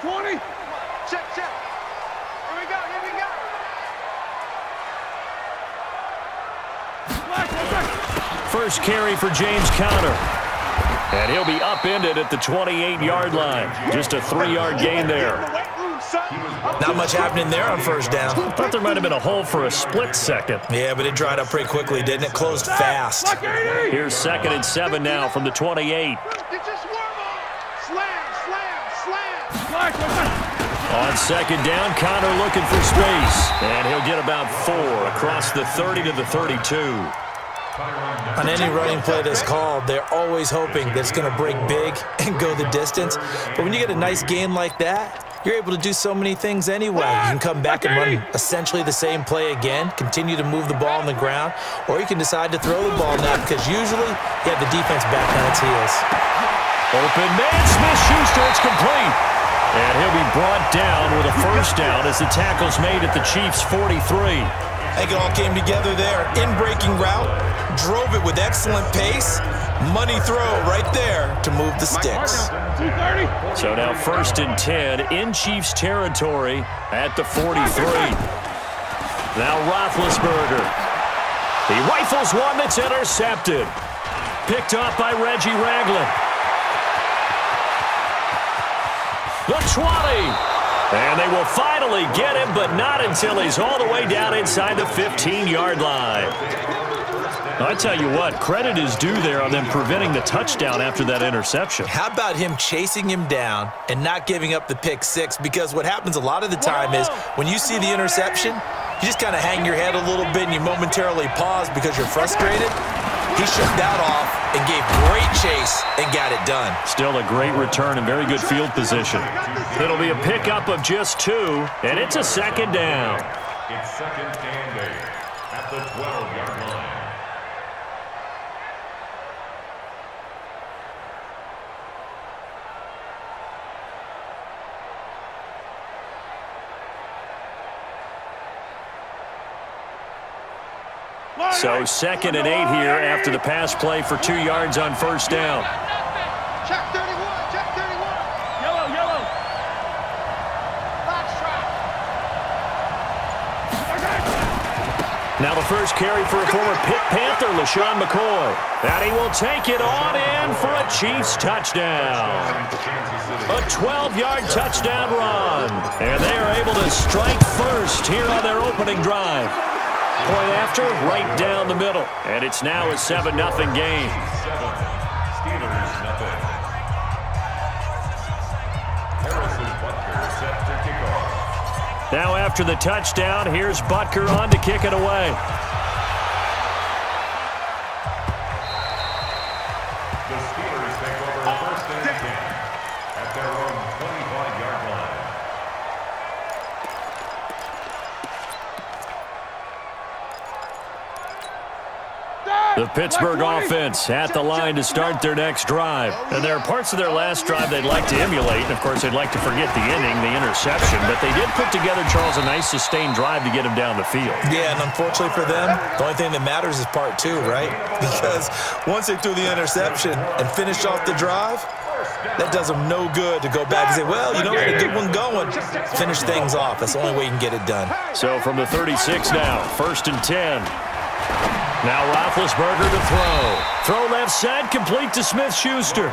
20. Check. Here we go. First carry for James Conner. And he'll be upended at the 28-yard line. Just a 3-yard gain there. Not much happening there on first down. Thought there might have been a hole for a split second. Yeah, but it dried up pretty quickly, didn't it? Closed fast. Here's 2nd and 7 now from the 28. On 2nd down, Conner looking for space. And he'll get about 4 across the 30 to the 32. On any running play that's called, they're always hoping that it's going to break big and go the distance. But when you get a nice gain like that, you're able to do so many things anyway. You can come back and run essentially the same play again, continue to move the ball on the ground, or you can decide to throw the ball now because usually you have the defense back on its heels. Open man, Smith-Schuster, it's complete. And he'll be brought down with a first down as the tackle's made at the Chiefs' 43. I think it all came together there. In-breaking route, drove it with excellent pace. Money throw right there to move the sticks. So now 1st and 10 in Chiefs territory at the 43. Now Roethlisberger. He rifles one that's intercepted. Picked up by Reggie Ragland. The 20. And they will finally get him, but not until he's all the way down inside the 15-yard line. I tell you what, credit is due there on them preventing the touchdown after that interception. How about him chasing him down and not giving up the pick six? Because what happens a lot of the time is when you see the interception, you just kind of hang your head a little bit and you momentarily pause because you're frustrated. He shook that off and gave great chase and got it done. Still a great return and very good field position. It'll be a pickup of just 2, and it's a 2nd down. It's 2nd and 8 at the 12-yard line. So 2nd and 8 here after the pass play for 2 yards on first down. Check 31. Yellow. Box track. Now the first carry for a former Pitt Panther, LaShawn McCoy. And he will take it on in for a Chiefs touchdown. A 12-yard touchdown run. And they are able to strike first here on their opening drive. Point after, right down the middle. And it's now a 7-0 game. Now after the touchdown, here's Butker on to kick it away. The Steelers take over 1st and 10 at their own 25-yard line. The Pittsburgh offense at the line to start their next drive. And there are parts of their last drive they'd like to emulate. And, of course, they'd like to forget the inning, the interception. But they did put together, Charles, a nice sustained drive to get him down the field. Yeah, and unfortunately for them, the only thing that matters is part 2, right? Because once they threw the interception and finished off the drive, that does them no good to go back and say, well, you know, we had a good one going. Finish things off. That's the only way you can get it done. So from the 36 now, 1st and 10. Now Roethlisberger to throw. Throw left side, complete to Smith-Schuster.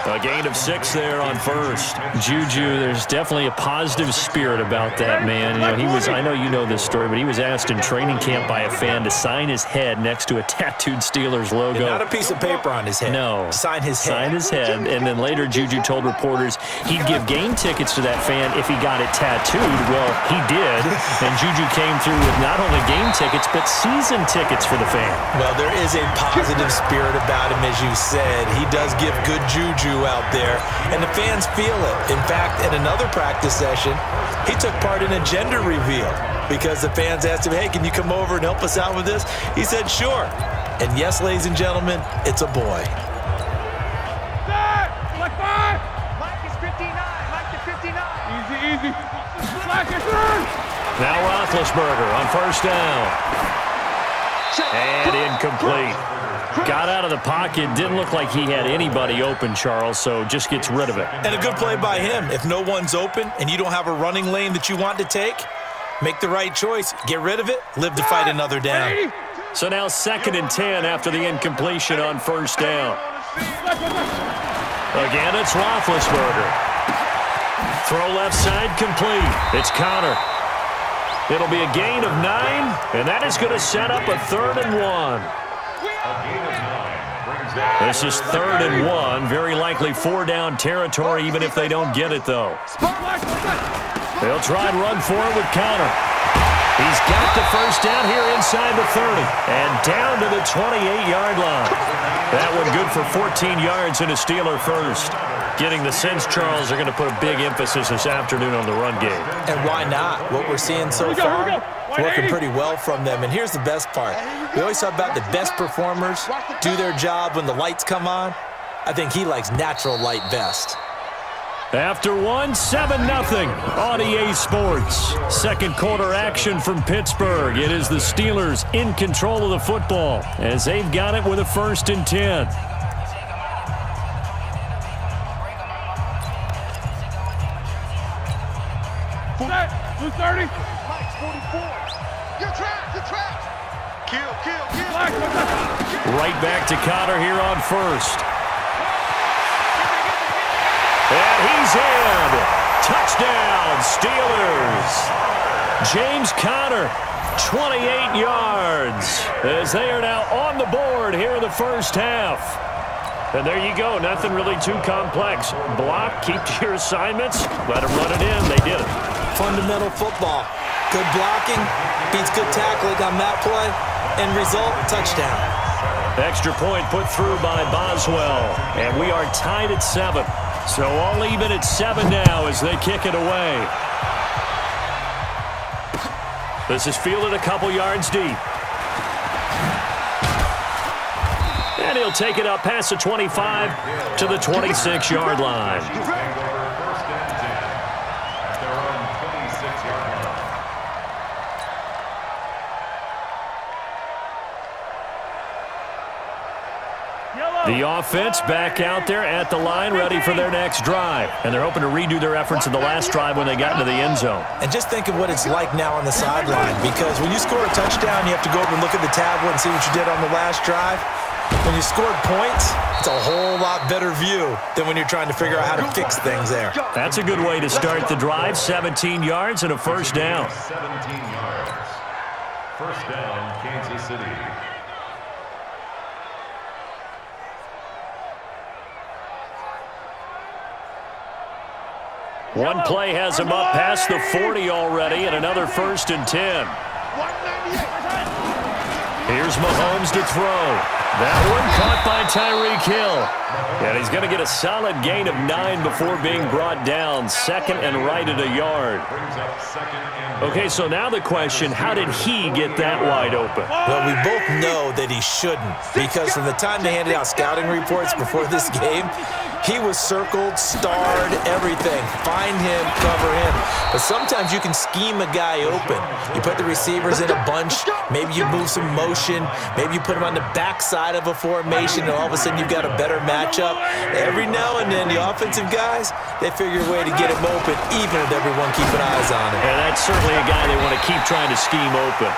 A gain of 6 there on first. Juju, there's definitely a positive spirit about that man. You know, he was, I know you know this story, but he was asked in training camp by a fan to sign his head next to a tattooed Steelers logo. Not a piece of paper on his head. No. Sign his head. Sign his head. And then later Juju told reporters he'd give game tickets to that fan if he got it tattooed. Well, he did. And Juju came through with not only game tickets, but season tickets for the fan. Well, there is a positive spirit about him, as you said. He does give good juju out there, and the fans feel it. In fact, at another practice session, he took part in a gender reveal because the fans asked him, hey, can you come over and help us out with this? He said, sure. And yes, ladies and gentlemen, it's a boy. Mike is 59. Mike to 59. Easy. Now Roethlisberger on first down. And incomplete. Got out of the pocket. Didn't look like he had anybody open, Charles, so just gets rid of it. And a good play by him. If no one's open and you don't have a running lane that you want to take, make the right choice. Get rid of it. Live to fight another down. So now 2nd and 10 after the incompletion on 1st down. Again, it's Roethlisberger. Throw left side complete. It's Connor. It'll be a gain of 9, and that is going to set up a 3rd and 1. This is 3rd and 1. Very likely 4-down territory, even if they don't get it, though. They'll try and run for it with Connor. He's got the 1st down here inside the 30 and down to the 28-yard line. That one good for 14 yards and a Steeler first. Getting the sense, Charles, are going to put a big emphasis this afternoon on the run game. And why not? What we're seeing so far, working pretty well from them. And here's the best part. We always talk about the best performers do their job when the lights come on. I think he likes natural light best. After 1, 7-0 on EA Sports. 2nd quarter action from Pittsburgh. It is the Steelers in control of the football as they've got it with a 1st and 10. Blue 30. Mike's 44. You're trapped. Kill. Right back to Connor here on 1st. And he's in. Touchdown, Steelers. James Conner, 28 yards, as they are now on the board here in the 1st half. And there you go. Nothing really too complex. Block, keep to your assignments, let them run it in. They did it. Fundamental football. Good blocking beats good tackling on that play. End result, touchdown. Extra point put through by Boswell. And we are tied at 7. So all even at 7 now as they kick it away. This is fielded a couple yards deep. And he'll take it up past the 25 to the 26-yard line. The offense back out there at the line, ready for their next drive. And they're hoping to redo their efforts in the last drive when they got into the end zone. And just think of what it's like now on the sideline, because when you score a touchdown, you have to go over and look at the tablet and see what you did on the last drive. When you scored points, it's a whole lot better view than when you're trying to figure out how to fix things there. That's a good way to start the drive. 17 yards and a 1st down. 17 yards. 1st down, Kansas City. One play has him up past the 40 already, and another 1st and 10. Here's Mahomes to throw. That one caught by Tyreek Hill. And he's going to get a solid gain of 9 before being brought down. 2nd and right at a yard. Okay, so now the question, how did he get that wide open? Well, we both know that he shouldn't, because from the time they handed out scouting reports before this game, he was circled, starred, everything. Find him, cover him. But sometimes you can scheme a guy open. You put the receivers in a bunch. Maybe you move some motion. Maybe you put him on the backside of a formation, and all of a sudden you've got a better matchup. Every now and then, the offensive guys, they figure a way to get him open, even with everyone keeping eyes on him. And that's certainly a guy they want to keep trying to scheme open.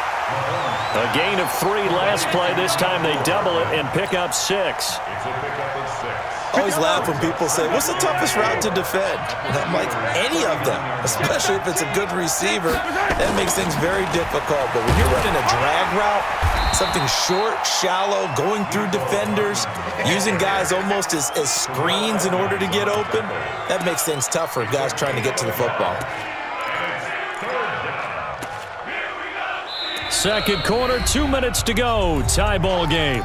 A gain of 3 last play. This time they double it and pick up 6. It's a pickup of 6. I always laugh when people say, what's the toughest route to defend? And I'm like, any of them, especially if it's a good receiver. That makes things very difficult. But when you're running a drag route, something short, shallow, going through defenders, using guys almost as screens in order to get open, that makes things tough for guys trying to get to the football. 2nd quarter, 2 minutes to go. Tie ball game.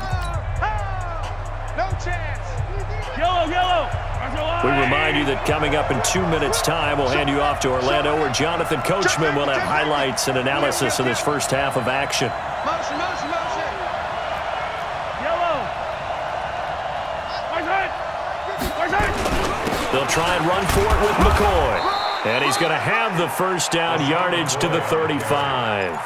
No chance. Yellow. We remind you that coming up in 2 minutes' time, we'll hand you off to Orlando, where Jonathan Coachman will have highlights and analysis of this 1st half of action. Motion. Yellow. They'll try and run for it with McCoy. And he's going to have the 1st down, yardage to the 35.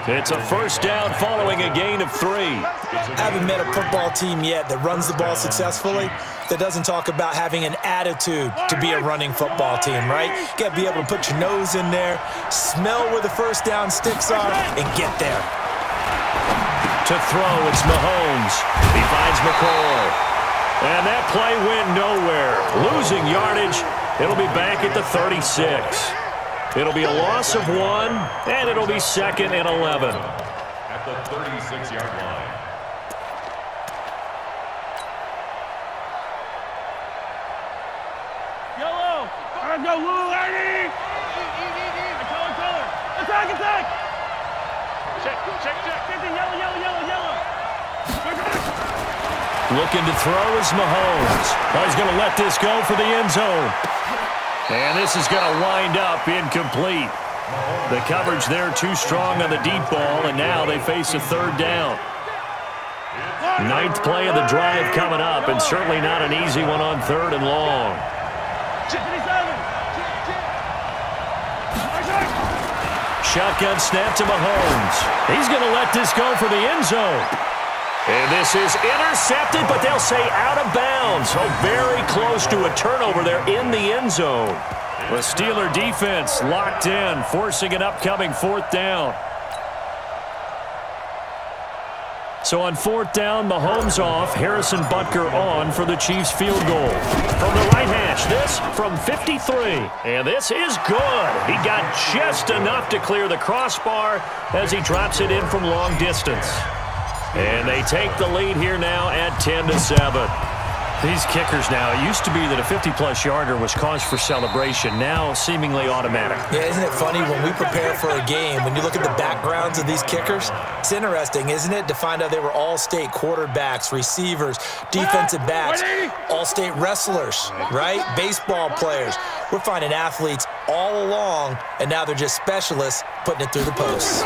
It's a first down following a gain of 3. I haven't met a football team yet that runs the ball successfully that doesn't talk about having an attitude to be a running football team, right? You got to be able to put your nose in there, smell where the first down sticks are, and get there. To throw, it's Mahomes. He finds McCoy. And that play went nowhere. Losing yardage. It'll be back at the 36. It'll be a loss of 1, and it'll be 2nd and 11. At the 36-yard line. Yellow. Let's go, Lou, lady. Color. Attack. Check. Yellow. Looking to throw is Mahomes. Oh, he's going to let this go for the end zone. And this is going to wind up incomplete. The coverage there too strong on the deep ball, and now they face a 3rd down. 9th play of the drive coming up, and certainly not an easy one on 3rd and long. Shotgun snap to Mahomes. He's going to let this go for the end zone. And this is intercepted, but they'll say out of bounds. So very close to a turnover there in the end zone. The Steeler defense locked in, forcing an upcoming 4th down. So on 4th down, Mahomes off, Harrison Butker on for the Chiefs field goal. From the right hash, this from 53. And this is good. He got just enough to clear the crossbar as he drops it in from long distance. And they take the lead here now at 10-7. These kickers now, it used to be that a 50-plus yarder was cause for celebration, now seemingly automatic. Yeah, isn't it funny when we prepare for a game, when you look at the backgrounds of these kickers, it's interesting, isn't it, to find out they were all-state quarterbacks, receivers, defensive backs, all-state wrestlers, right? Baseball players. We're finding athletes all along, and now they're just specialists putting it through the posts.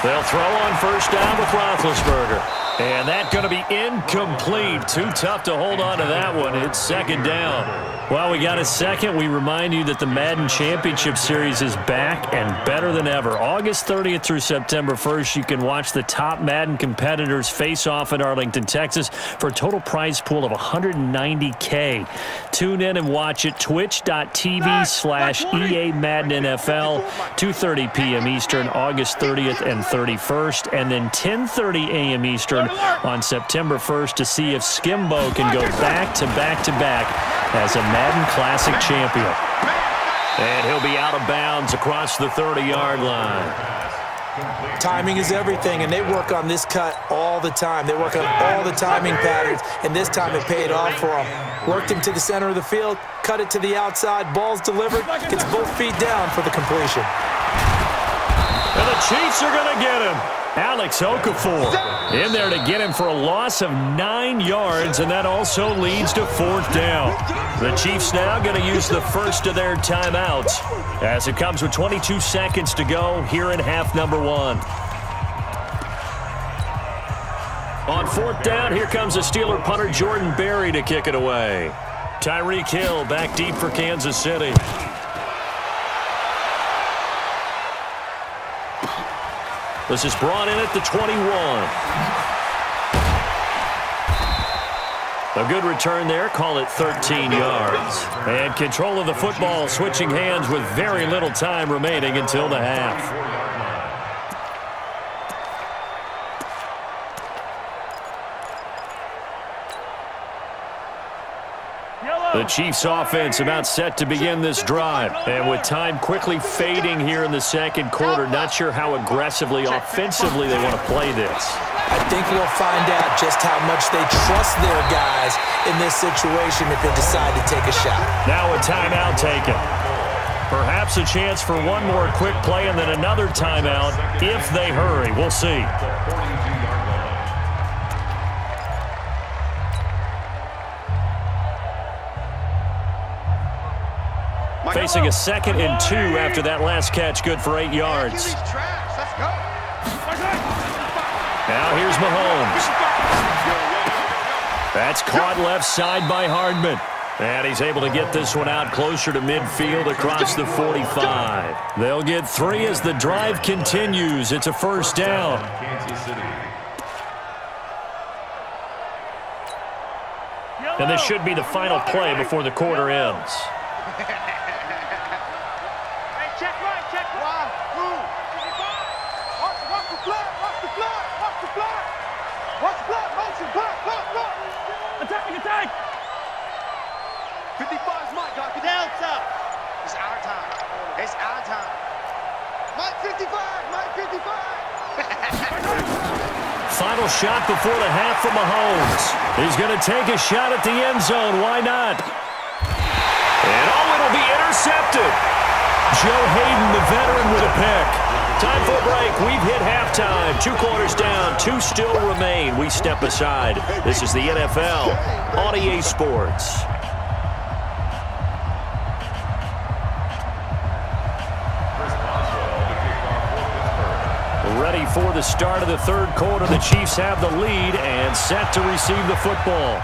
They'll throw on first down with Roethlisberger. And that's going to be incomplete. Too tough to hold on to that one. It's 2nd down. Well, we got a second. We remind you that the Madden Championship Series is back and better than ever. August 30th through September 1st, you can watch the top Madden competitors face off in Arlington, Texas for a total prize pool of $190K. Tune in and watch it. Twitch.tv/EA Madden NFL, 2:30 p.m. Eastern, August 30th and 31st, and then 10:30 a.m. Eastern on September 1st to see if Skimbo can go back-to-back-to-back as a Madden Classic champion. And he'll be out of bounds across the 30-yard line. Timing is everything, and they work on this cut all the time. They work on all the timing patterns, and this time it paid off for them. Worked him to the center of the field, cut it to the outside, ball's delivered, gets both feet down for the completion. And the Chiefs are going to get him. Alex Okafor in there to get him for a loss of 9 yards, and that also leads to 4th down. The Chiefs now going to use the first of their timeouts as it comes with 22 seconds to go here in half number 1. On 4th down, here comes the Steeler punter Jordan Berry to kick it away. Tyreek Hill back deep for Kansas City. This is brought in at the 21. A good return there, call it 13 yards. And control of the football switching hands with very little time remaining until the half. The Chiefs offense about set to begin this drive. And with time quickly fading here in the second quarter, not sure how aggressively, offensively they want to play this. I think we'll find out just how much they trust their guys in this situation if they decide to take a shot. Now a timeout taken. Perhaps a chance for one more quick play and then another timeout if they hurry. We'll see. Facing a 2nd and 2 after that last catch, good for 8 yards. Now here's Mahomes. That's caught left side by Hardman. And he's able to get this one out closer to midfield across the 45. They'll get 3 as the drive continues. It's a first down. And this should be the final play before the quarter ends. Attack! 55's Mike, got it down, sir. It's our time. It's our time. Mike 55, Mike 55. Final shot before the half from Mahomes. He's going to take a shot at the end zone. Why not? And it'll be intercepted. Joe Hayden, the veteran, with a pick. Time for a break. We've hit halftime. 2 quarters down. 2 still remain. We step aside. This is the NFL on EA Sports. Ready for the start of the third quarter. The Chiefs have the lead and set to receive the football.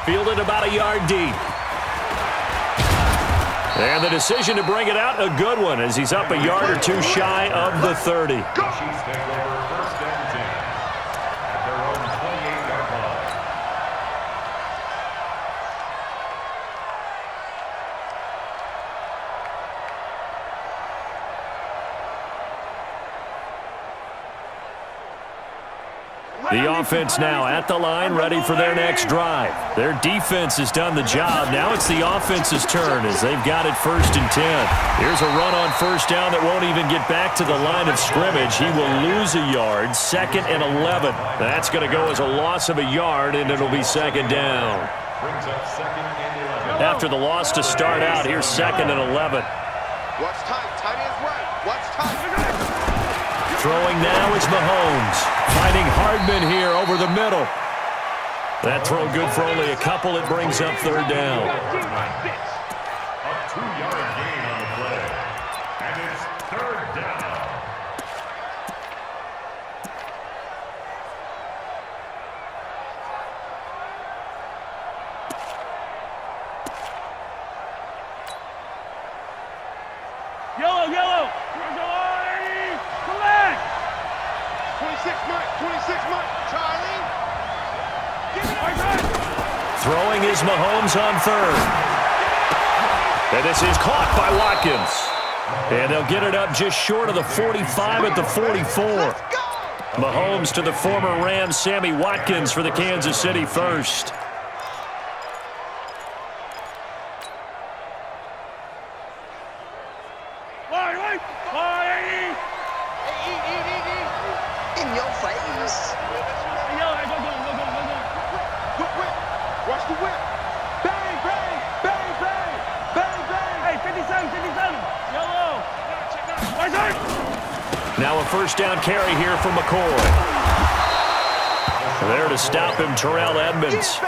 Fielded about a yard deep. And the decision to bring it out, a good one, as he's up a yard or 2 shy of the 30. Chiefs take over 1st and 10 at their own 28-yard line. The offense now at the line, ready for their next drive. Their defense has done the job. Now it's the offense's turn as they've got it 1st and 10. Here's a run on 1st down that won't even get back to the line of scrimmage. He will lose a yard, 2nd and 11. That's going to go as a loss of a yard, and it'll be 2nd down. Brings up 2nd and 11. After the loss to start out, here's 2nd and 11. Watch tight. Tight is right. Watch tight. Throwing now is Mahomes. Finding Hardman here over the middle. That throw good for only a couple. It brings up 3rd down. A 2-yard gain on the play. And it's 3rd down. Yellow. 26 Mike. Charlie. Throwing is Mahomes on 3rd. And this is caught by Watkins. And they'll get it up just short of the 45 at the 44. Mahomes to the former Rams, Sammy Watkins, for the Kansas City first. In your face. Watch the whip. Bang, bang, bang, bang, bang, bang. Hey, 57. Yellow. Now a 1st down carry here for McCoy. There to stop him, Terrell Edmonds.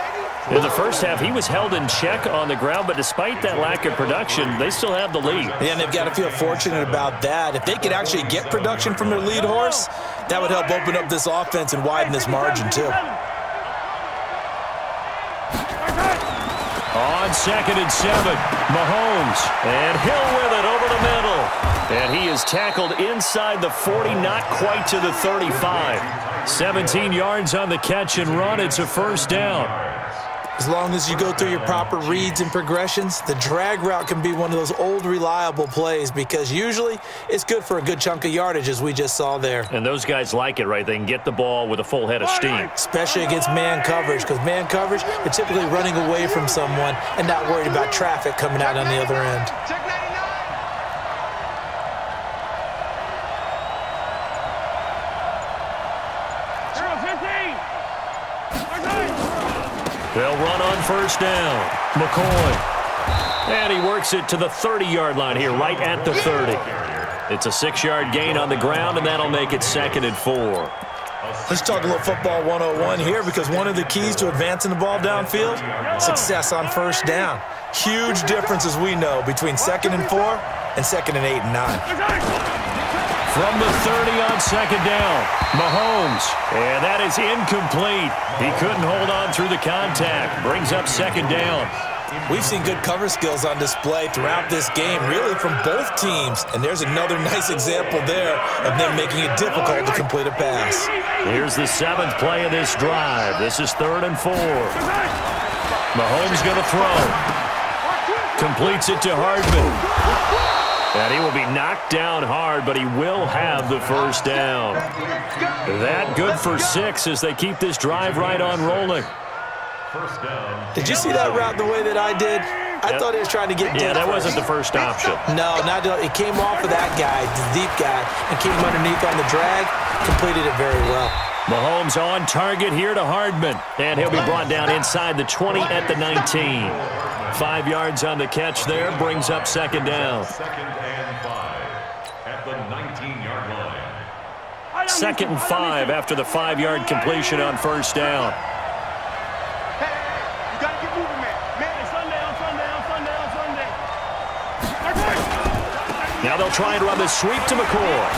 In the first half, he was held in check on the ground, but despite that lack of production, they still have the lead. Yeah, and they've got to feel fortunate about that. If they could actually get production from their lead horse, that would help open up this offense and widen this margin, too. On 2nd and 7, Mahomes, and Hill with it over the middle. And he is tackled inside the 40, not quite to the 35. 17 yards on the catch and run. It's a 1st down. As long as you go through your proper reads and progressions, the drag route can be one of those old reliable plays because usually it's good for a good chunk of yardage, as we just saw there. And those guys like it, right? They can get the ball with a full head of steam. Especially against man coverage, because man coverage, they're typically running away from someone and not worried about traffic coming out on the other end. Check 99. They'll run on 1st down. McCoy. And he works it to the 30-yard line here, right at the 30. It's a 6-yard gain on the ground, and that'll make it 2nd and 4. Let's talk a little football 101 here, because one of the keys to advancing the ball downfield, success on 1st down. Huge difference, as we know, between 2nd and 4 and 2nd and 8 and 9. From the 30 on second down, Mahomes. And that is incomplete. He couldn't hold on through the contact. Brings up second down. We've seen good cover skills on display throughout this game, really from both teams. And there's another nice example there of them making it difficult to complete a pass. Here's the 7th play of this drive. This is 3rd and 4. Mahomes going to throw. Completes it to Hardman. And he will be knocked down hard, but he will have the first down. That good for 6 as they keep this drive right on rolling. Did you see that route the way that I did? I thought he was trying to get deep. Yeah, that wasn't the first option. No, it came off of that guy, the deep guy, and came underneath on the drag. Completed it very well. Mahomes on target here to Hardman. And he'll be brought down inside the 20 at the 19. 5 yards on the catch there. Brings up second down. 2nd and 5 at the 19-yard line. 2nd and 5 after the 5-yard completion on first down. Now they'll try and run the sweep to McCoy.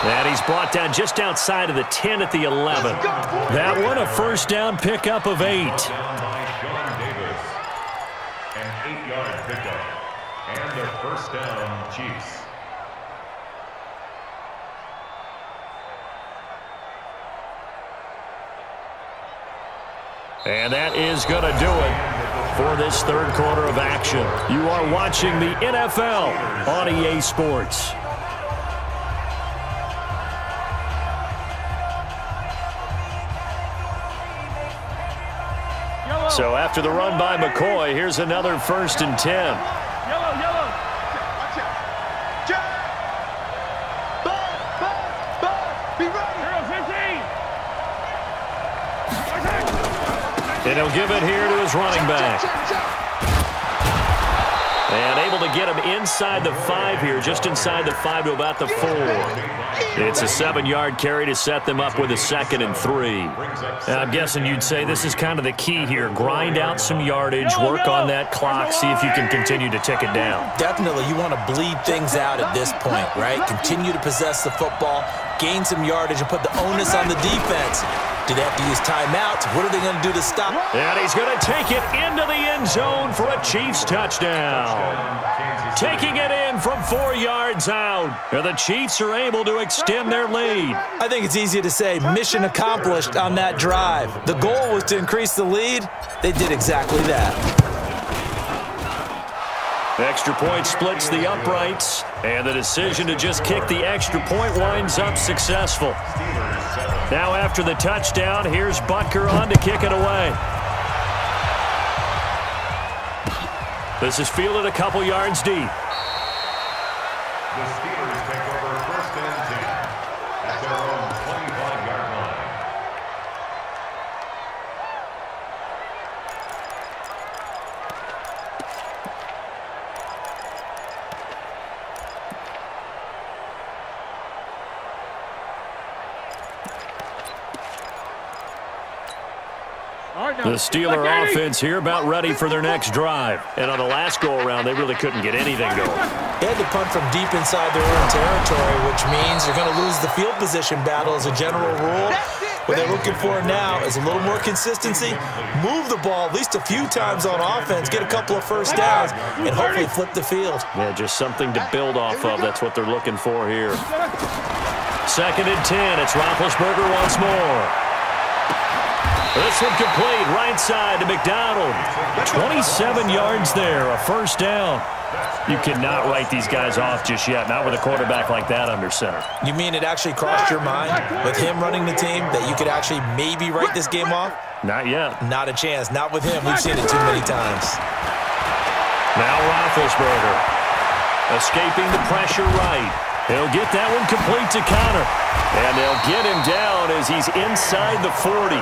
And he's brought down just outside of the 10 at the 11. That one a first down pickup of 8. Down by Sean Davis. An 8-yard pickup. And their first down, Chiefs. And that is going to do it for this 3rd quarter of action. You are watching the NFL on EA Sports. So after the run by McCoy, here's another 1st and 10. Yellow. Watch out. Bud. Be ready. And he'll give it here to his running back. And able to get him inside the 5 here, just inside the 5 to about the 4. It's a 7-yard carry to set them up with a 2nd and 3. And I'm guessing you'd say this is kind of the key here. Grind out some yardage, work on that clock, see if you can continue to tick it down. Definitely, you want to bleed things out at this point, right? Continue to possess the football, gain some yardage, and put the onus on the defense. Do they have to use timeouts? What are they going to do to stop? And he's going to take it into the end zone for a Chiefs touchdown. Taking it in from 4 yards out. And the Chiefs are able to extend their lead. I think it's easy to say mission accomplished on that drive. The goal was to increase the lead. They did exactly that. Extra point splits the uprights. And the decision to just kick the extra point winds up successful. Now after the touchdown, here's Butker on to kick it away. This is fielded a couple yards deep. The Steelers take over 1st and 10 at their own 25-yard line. The Steeler offense here about ready for their next drive. And on the last go-around, they really couldn't get anything going. They had to punt from deep inside their own territory, which means they're going to lose the field position battle as a general rule. What they're looking for now is a little more consistency, move the ball at least a few times on offense, get a couple of first downs, and hopefully flip the field. Yeah, just something to build off of. That's what they're looking for here. 2nd and 10. It's Roethlisberger once more. This one complete, right side to McDonald. 27 yards there, a first down. You cannot write these guys off just yet, not with a quarterback like that under center. You mean it actually crossed your mind with him running the team that you could actually maybe write this game off? Not yet. Not a chance. Not with him. We've seen it too many times. Now Roethlisberger escaping the pressure right. He'll get that one complete to Connor. And they'll get him down as he's inside the 40.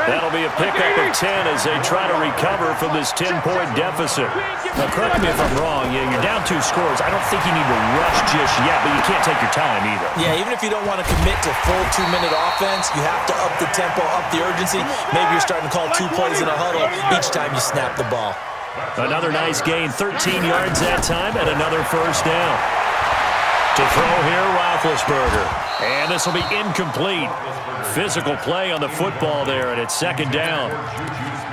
That'll be a pickup of 10 as they try to recover from this 10-point deficit. Now, correct me if I'm wrong. Yeah, you're down 2 scores. I don't think you need to rush just yet, but you can't take your time either. Yeah, even if you don't want to commit to full 2-minute offense, you have to up the tempo, up the urgency. Maybe you're starting to call 2 plays in a huddle each time you snap the ball. Another nice gain, 13 yards that time, and another first down. To throw here, Roethlisberger. And this will be incomplete. Physical play on the football there, and it's second down.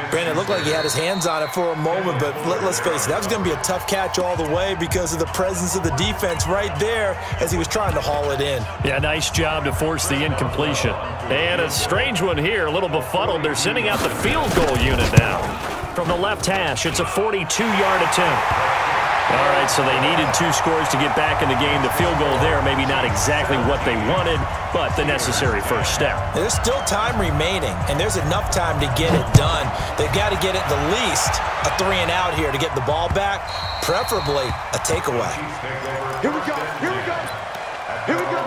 Brandon, it looked like he had his hands on it for a moment, but let's face it, that was going to be a tough catch all the way because of the presence of the defense right there as he was trying to haul it in. Yeah, nice job to force the incompletion. And a strange one here, a little befuddled. They're sending out the field goal unit now. From the left hash, it's a 42-yard attempt. All right, so they needed 2 scores to get back in the game. The field goal there, maybe not exactly what they wanted, but the necessary first step. There's still time remaining, and there's enough time to get it done. They've got to get at the least a 3-and-out here to get the ball back, preferably a takeaway. Here we go. Here we go. Here we go.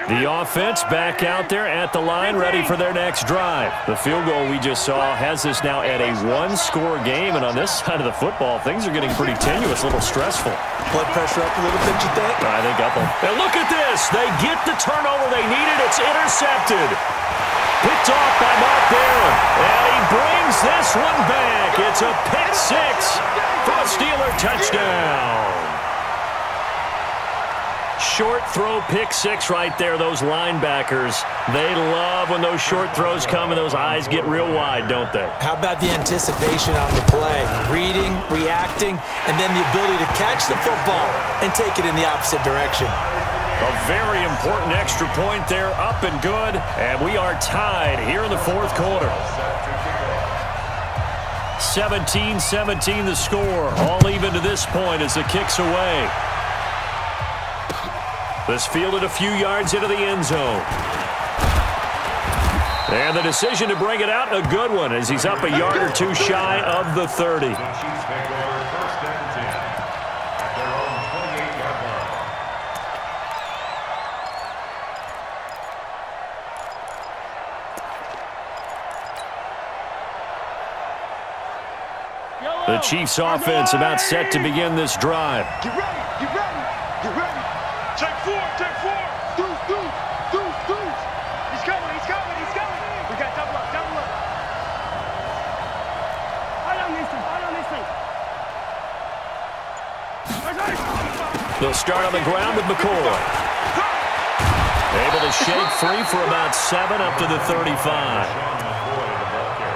The offense back out there at the line, ready for their next drive. The field goal we just saw has us now at a 1-score game, and on this side of the football, things are getting pretty tenuous, a little stressful. Blood pressure up a little bit, you think? I think up them. And look at this. They get the turnover they needed. It's intercepted. Picked off by Mark Barron, and he brings this one back. It's a pick 6 for a Steeler touchdown. Short throw, pick 6 right there. Those linebackers, they love when those short throws come and those eyes get real wide, don't they? How about the anticipation on the play? Reading, reacting, and then the ability to catch the football and take it in the opposite direction. A very important extra point there, up and good, and we are tied here in the 4th quarter. 17-17 the score, all even to this point as the kick's away. This fielded a few yards into the end zone. And the decision to bring it out, a good one, as he's up a yard or 2 shy of the 30. The Chiefs offense about set to begin this drive. Get ready. Get ready. Get ready. Take 4. Take 4. Deuce. He's coming. We got double up. I don't miss him. They'll start on the ground with McCoy. Able to shake free for about 7 up to the 35.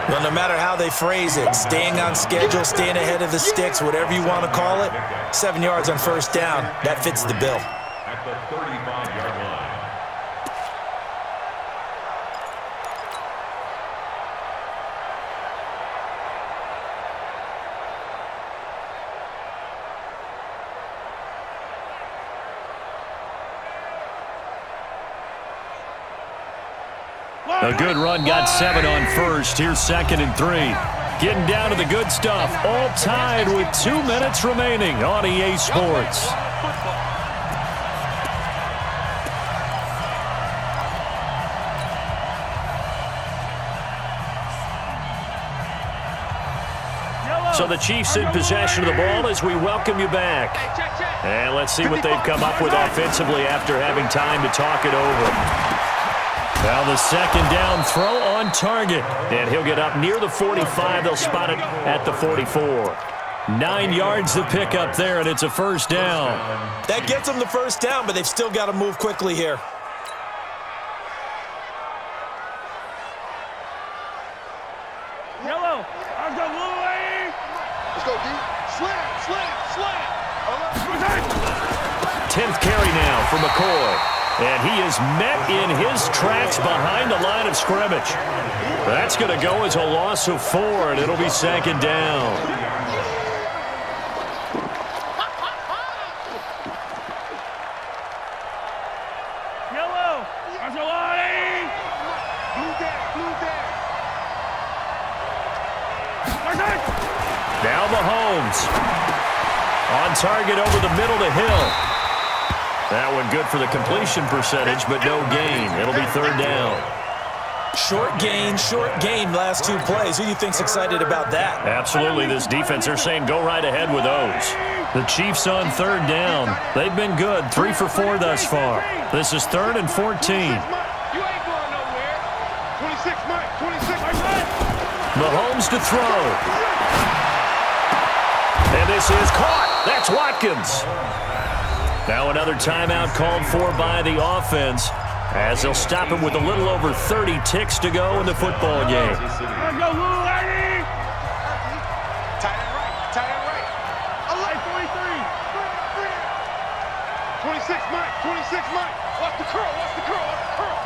Well, no matter how they phrase it, staying on schedule, staying ahead of the sticks, whatever you want to call it, 7 yards on first down, that fits the bill. At the 35-yard line. A good run, got 7 on first. Here's 2nd and 3. Getting down to the good stuff. All tied with 2 minutes remaining on EA Sports. So the Chiefs in possession of the ball as we welcome you back. And let's see what they've come up with offensively after having time to talk it over. Now the second down throw on target. And he'll get up near the 45. They'll spot it at the 44. 9 yards to pick up there, and it's a first down. That gets them the first down, but they've still got to move quickly here. Yellow. I've got Louis. Let's go, D. Slam. 10th carry now for McCoy. And he is met in his tracks behind the line of scrimmage. That's going to go as a loss of 4, and it'll be second down. Yellow. Arcelati. Blue there. Now Mahomes. On target over the middle to Hill. That one good for the completion percentage, but no gain. It'll be third down. Short gain last 2 plays. Who do you think's excited about that? Absolutely. This defense, they're saying go right ahead with those. The Chiefs on third down. They've been good. 3 for 4 thus far. This is 3rd and 14. You ain't going nowhere. Mahomes to throw. And this is caught. That's Watkins. Now another timeout called for by the offense, as they'll stop him with a little over 30 ticks to go in the football game. Let's go, Lou, lady! Tight end right, tight end right. I like 23. 26, Mike, 26, Mike. Watch the curl, watch the curl, watch the curl.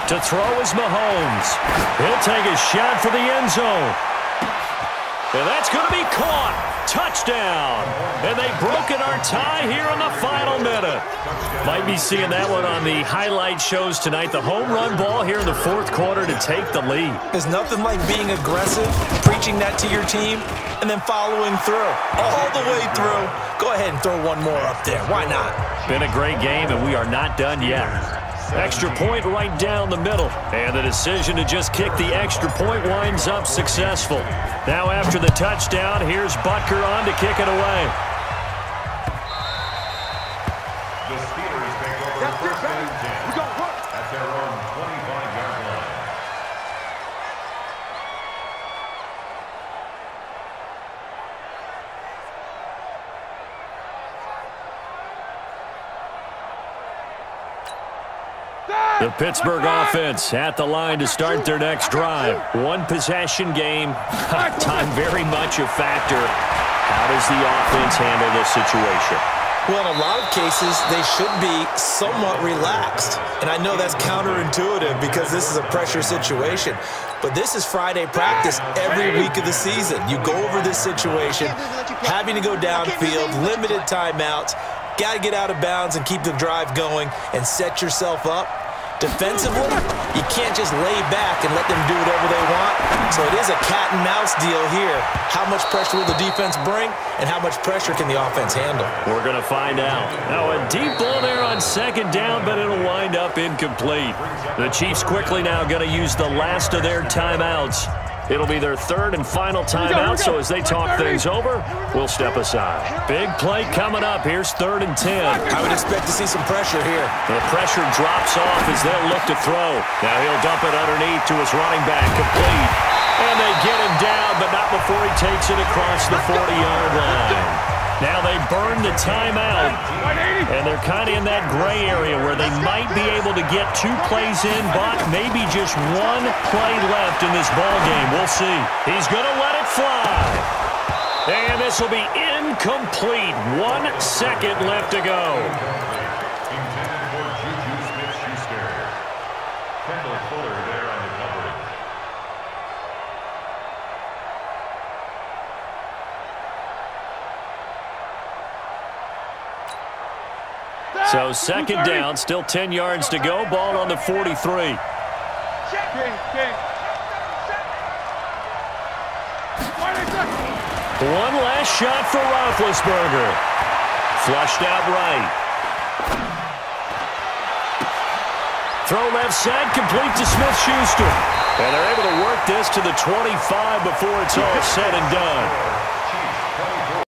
To throw is Mahomes. He'll take a shot for the end zone. And that's going to be caught. Touchdown. And they've broken our tie here in the final minute. Might be seeing that one on the highlight shows tonight. The home run ball here in the fourth quarter to take the lead. There's nothing like being aggressive, preaching that to your team, and then following through. All the way through. Go ahead and throw one more up there. Why not? Been a great game, and we are not done yet. Extra point right down the middle. And the decision to just kick the extra point winds up successful. Now after the touchdown, here's Butker on to kick it away. The Steelers take over first and 10 at their own 25-yard line. The Pittsburgh offense at the line to start their next drive. One possession game. Time very much a factor. How does the offense handle this situation? Well, in a lot of cases, they should be somewhat relaxed. And I know that's counterintuitive because this is a pressure situation. But this is Friday practice every week of the season. You go over this situation, having to go downfield, limited timeouts, got to get out of bounds and keep the drive going and set yourself up. Defensively, you can't just lay back and let them do whatever they want. So it is a cat and mouse deal here. How much pressure will the defense bring, and how much pressure can the offense handle? We're going to find out. Now a deep ball there on second down, but it'll wind up incomplete. The Chiefs quickly now going to use the last of their timeouts. It'll be their third and final timeout, so as they talk things over, we'll step aside. Big play coming up. Here's 3rd and 10. I would expect to see some pressure here. The pressure drops off as they'll look to throw. Now he'll dump it underneath to his running back, complete. And they get him down, but not before he takes it across the 40-yard line. Now they burn the timeout, and they're kind of in that gray area where they might be able to get 2 plays in, but maybe just 1 play left in this ball game. We'll see. He's going to let it fly. And this will be incomplete. 1 second left to go. Intended for Juju Smith-Schuster. Kendall Fuller there on the coverage. So second down, still 10 yards to go. Ball on the 43. One last shot for Roethlisberger. Flushed out right. Throw left side, complete to Smith-Schuster. And they're able to work this to the 25 before it's all said and done.